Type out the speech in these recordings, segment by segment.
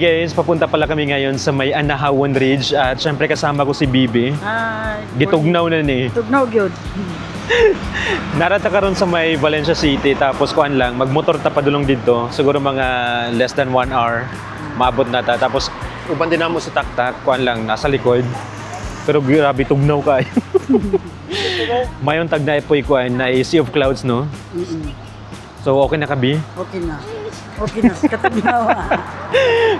Hi guys, papunta pala kami ngayon sa may Anahawan Ridge at syempre kasama ko si Bibi. Gitugnaw na ni. Tugnaw gyud. Narata ka ron sa may Valencia City tapos kuan lang, magmotor ta padulong dito. Siguro mga less than 1 hour. Maabot na ta. Tapos uban din mo sa taktak, kuan lang, nasa likod. Pero grabe, tugnaw ka. Mayon tag na ipoy kuan na Sea of Clouds, no? So okay na ka, Bi? Okay na. Okay na. Katugnaw.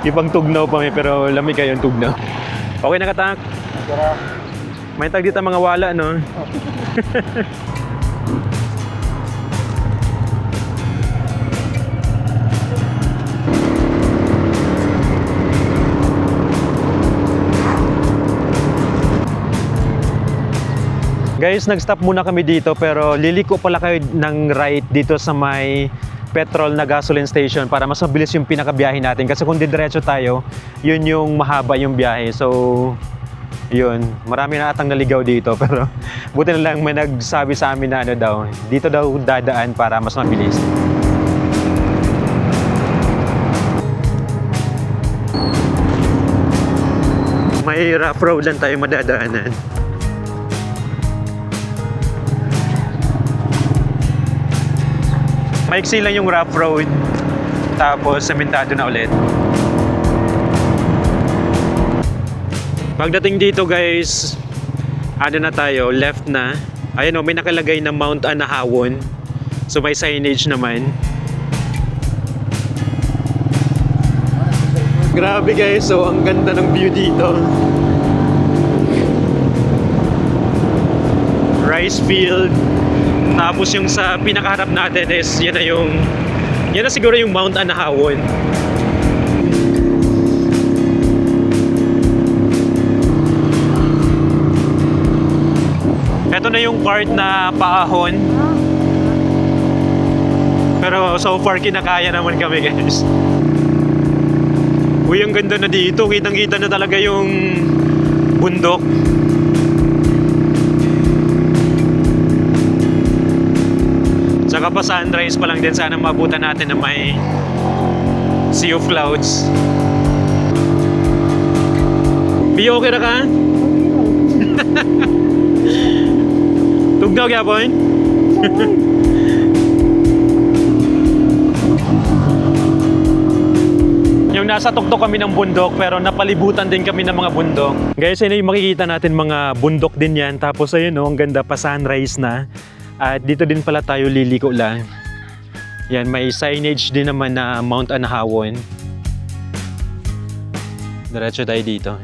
Ibang tugnaw pa may pero lamig kayo yung tugnaw. Okay na katak? May tag dito mga wala, no? Guys, nag-stop muna kami dito pero liliko pala kayo ng right dito sa may petrol na gasoline station para mas mabilis yung pinakabiyahe natin. Kasi kung didiretso tayo, yun yung mahaba yung biyahe. So, yun. Marami na atang naligaw dito pero buti na lang may nagsabi sa amin na ano daw, dito daw dadaan para mas mabilis. May rough road lang tayo madadaanan. Maiksi lang yung rough road, tapos sementado na ulit. Pagdating dito guys, ano na tayo, left na. Ayan o, may nakalagay na Mount Anahawan. So may signage naman. Grabe guys, so ang ganda ng view dito. Rice field. Tapos yung sa pinakaharap natin is yan na siguro yung Mount Anahawan. Ito na yung part na paahon. Pero so far kinakaya naman kami guys. Uy, ang ganda na dito. Kitang-kita na talaga yung bundok. Saka pa sunrise pa lang din, sana mabutan natin na may Sea of Clouds. Bi, okay na ka? Tugnaw gyapon? Yung nasa tuktok kami ng bundok pero napalibutan din kami ng mga bundok. Guys, yun yung makikita natin mga bundok din yan. Tapos ayun o, ang ganda pa sunrise na. At dito din pala tayo liliko lang. Yan, may signage din naman na Mount Anahawan. Diretso tayo dito.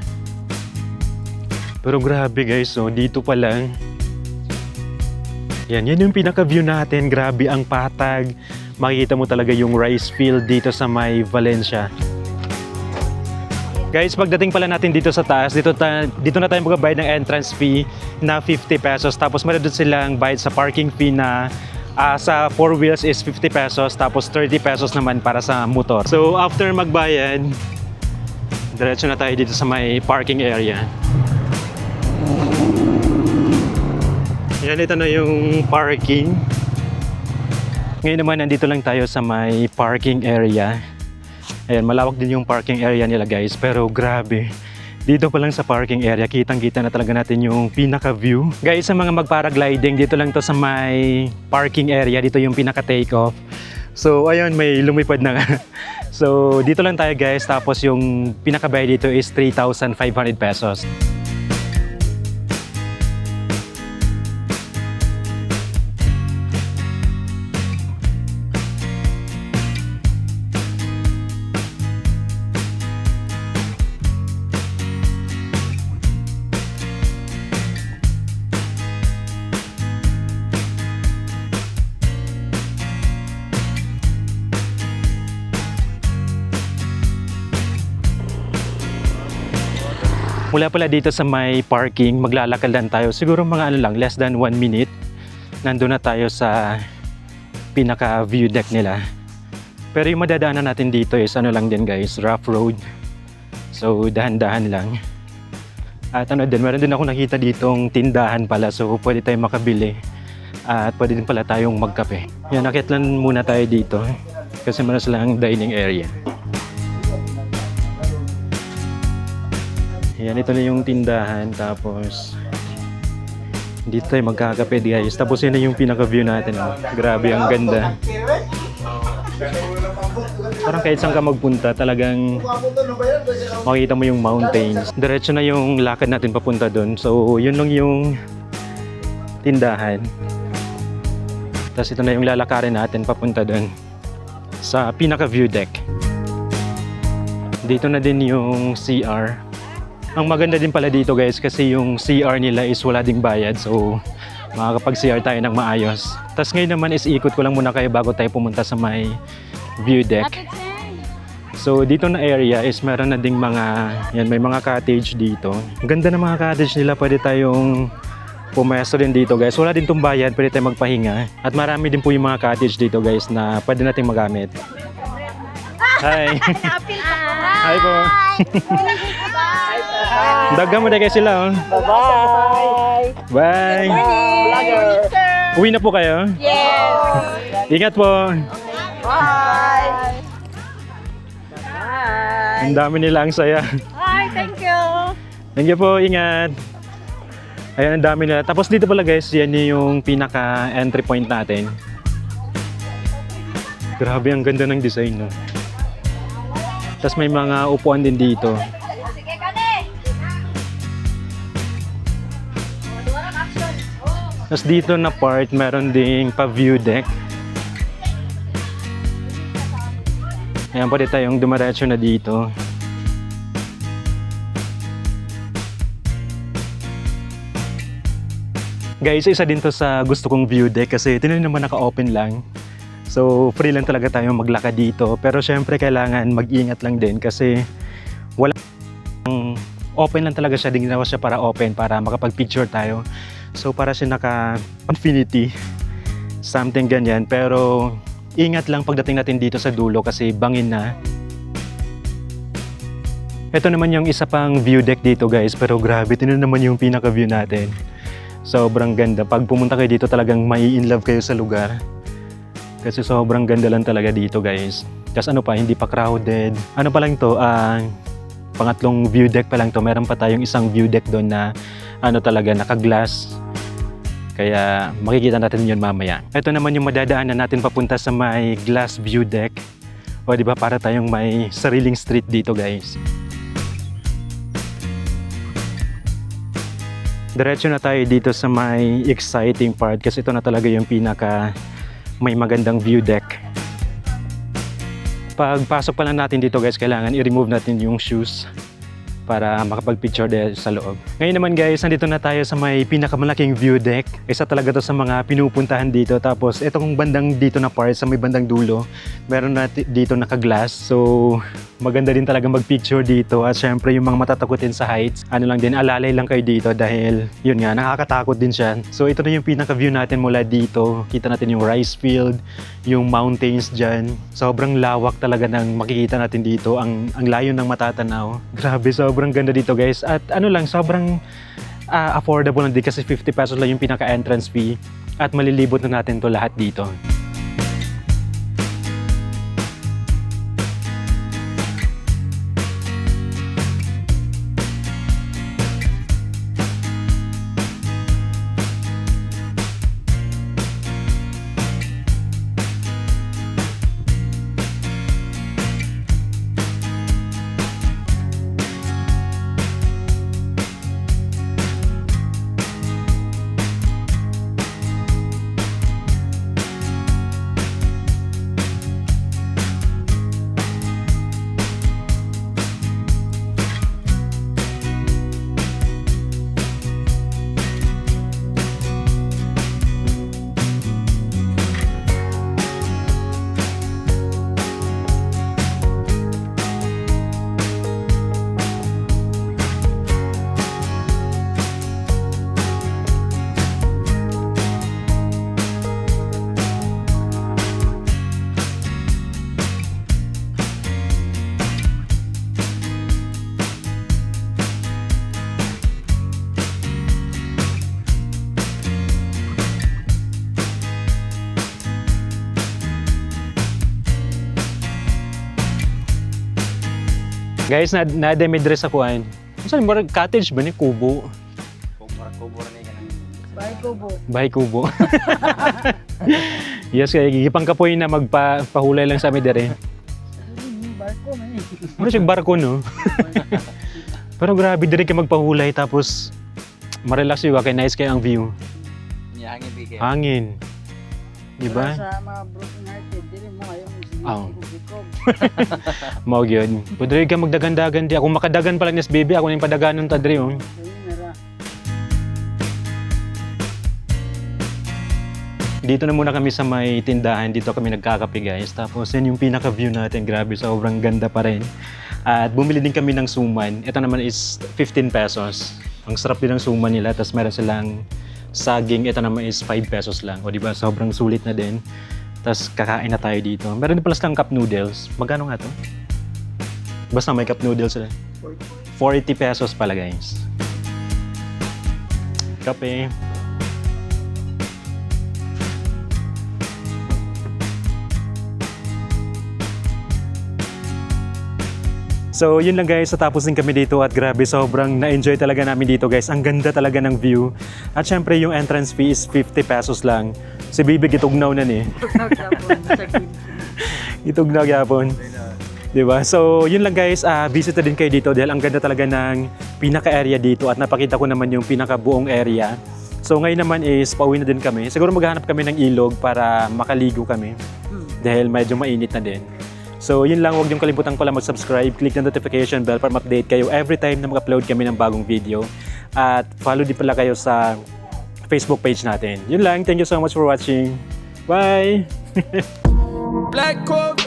Pero grabe guys, so dito pa lang. Yan yung pinaka-view natin. Grabe ang patag. Makikita mo talaga yung rice field dito sa may Valencia. Guys, pagdating pala natin dito sa taas, dito na tayo magbabayad ng entrance fee na 50 pesos. Tapos meron doon silang bayad sa parking fee na sa 4 wheels is 50 pesos. Tapos 30 pesos naman para sa motor. So after magbayad, diretso na tayo dito sa may parking area. Yan, ito na yung parking. Ngayon naman, nandito lang tayo sa may parking area. Ayan, malawak din yung parking area nila guys, pero grabe. Dito pa lang sa parking area, kitang-kita na talaga natin yung pinaka-view. Guys, sa mga mag-paragliding, dito lang to sa may parking area, dito yung pinaka-take off. So, ayun, may lumipad na. So, dito lang tayo guys, tapos yung pinaka-bayad dito is 3,500 pesos. Mula pala dito sa may parking, maglalakad lang tayo. Siguro mga ano lang, less than 1 minute. Nandun na tayo sa pinaka-view deck nila. Pero yung madadaanan natin dito is ano lang din guys, rough road. So dahan-dahan lang. At ano din, meron din ako nakita ditong tindahan pala. So pwede tayong makabili. At pwede din pala tayong magkape. Yan, akit lang muna tayo dito. Kasi meron silang dining area. Ayan, ito na yung tindahan. Tapos, dito tayo magkakape guys. Tapos yun na yung pinaka-view natin. Oh. Grabe, ang ganda. Parang kahit saan ka magpunta, talagang makikita mo yung mountains. Diretso na yung lakad natin papunta doon. So, yun lang yung tindahan. Tapos ito na yung lalakarin natin papunta doon sa pinaka-view deck. Dito na din yung CR. Ang maganda din pala dito guys kasi yung CR nila is wala ding bayad. So, makakapag-CR tayo ng maayos. Tapos ngayon naman is ikot ko lang muna kayo bago tayo pumunta sa may view deck. So dito na area is meron na ding mga, yan, may mga cottage dito. Ang ganda ng mga cottage nila, pwede tayong pumesto din dito guys. Wala din tong bayad, pwede tayong magpahinga. At marami din po yung mga cottage dito guys na pwede nating magamit. Hi! Hi po! Dagan mo na kayo sila oh. Bye-bye! Bye! Uwi na po kayo? Yes! Ingat po! Bye! Ang dami nila, ang saya. Hi, thank you! Thank you po, ingat! Ayan, ang dami nila. Tapos dito pala guys, yan yung pinaka entry point natin. Grabe, ang ganda ng design, no? Tapos may mga upuan din dito. Tapos dito na part, meron ding pa-view deck. Ayan, pwede tayong dumiretso na dito. Guys, isa din to sa gusto kong view deck kasi tinan naman naka-open lang. So, free lang talaga tayo maglakad dito. Pero syempre, kailangan mag-ingat lang din kasi wala open lang talaga siya. Ginawa siya para open, para makapag-picture tayo. So, para siya naka-infinity. Something ganyan. Pero, ingat lang pagdating natin dito sa dulo kasi bangin na. Ito naman yung isa pang view deck dito guys. Pero grabe, tinan naman yung pinaka-view natin. Sobrang ganda. Pag pumunta kayo dito talagang mai-inlove kayo sa lugar. Kasi sobrang ganda lang talaga dito guys. Kasi ano pa, hindi pa crowded. Ano pa lang to, pangatlong view deck pa lang to. Meron pa tayong isang view deck doon na ano talaga, naka-glass. Kaya makikita natin yun mamaya. Ito naman yung madadaanan natin papunta sa may glass view deck. O di ba para tayong may sariling street dito guys. Diretso na tayo dito sa may exciting part kasi ito na talaga yung pinaka may magandang view deck. Pagpasok pa lang natin dito guys, kailangan i-remove natin yung shoes para makapag-picture din sa loob. Ngayon naman guys, nandito na tayo sa may pinakamalaking view deck. Isa talaga to sa mga pinupuntahan dito. Tapos itong bandang dito na part, sa may bandang dulo, meron na dito naka-glass. So maganda din talaga mag-picture dito. At syempre yung mga matatakutin sa heights, ano lang din, alalay lang kayo dito dahil yun nga, nakakatakot din siya. So ito na yung pinaka-view natin mula dito. Kita natin yung rice field, yung mountains dyan. Sobrang lawak talaga ng makikita natin dito. Ang layo ng matatanaw. Grabe, sobrang ganda dito guys. At ano lang, sobrang affordable lang din kasi 50 pesos lang yung pinaka-entrance fee. At malilibot na natin to lahat dito. Guys, may dress ako. Saan mo cottage ba ni kubo? Bahay ko po. Bahay kubo. Yes, kaya gigipang kapoy na magpahulay lang sa amin dire. Barko man eh. Ano siyang barko, no? Pero grabe dire ka magpahulay tapos marelax yung kay nice kayo ang view. Hangin bigay. Hangin. Di ba? Sa mga broken hearted, dili mo kayo Oo. bikog. Mao gyud. Pwede ka magdagan-dagan di. Ako makadagan pa lang nes baby, ako ning padaganon ta diri oh. Ayun nara. Dito na muna kami sa may tindahan, dito kami nagkakape guys. Tapos yan yung pinaka-view natin, grabe, sobrang ganda pa rin. At bumili din kami ng suman. Ito naman is 15 pesos. Ang sarap din ng suman nila, tapos meron silang saging. Ito naman is 5 pesos lang. O diba, sobrang sulit na din. Tapos kakain na tayo dito. Meron din pala silang cup noodles. Magkano nga to? Basta may cup noodles sila. 40 pesos pala guys. Kape. So yun lang guys, natapos din kami dito at grabe, sobrang na-enjoy talaga namin dito guys. Ang ganda talaga ng view. At syempre yung entrance fee is 50 pesos lang. Si Bibi gitugnaw na ni. Gitugnaw yapon. Diba? So yun lang guys, visit na din kayo dito dahil ang ganda talaga ng pinaka-area dito at napakita ko naman yung pinaka-buong area. So ngayon naman is pauwi na din kami. Siguro maghahanap kami ng ilog para makaligo kami dahil medyo mainit na din. So yun lang, huwag niyong kalimutan pala mag-subscribe, click the notification bell para ma-update kayo every time na mag-upload kami ng bagong video. At follow din pala kayo sa Facebook page natin. Yun lang, thank you so much for watching. Bye! Black Corvette.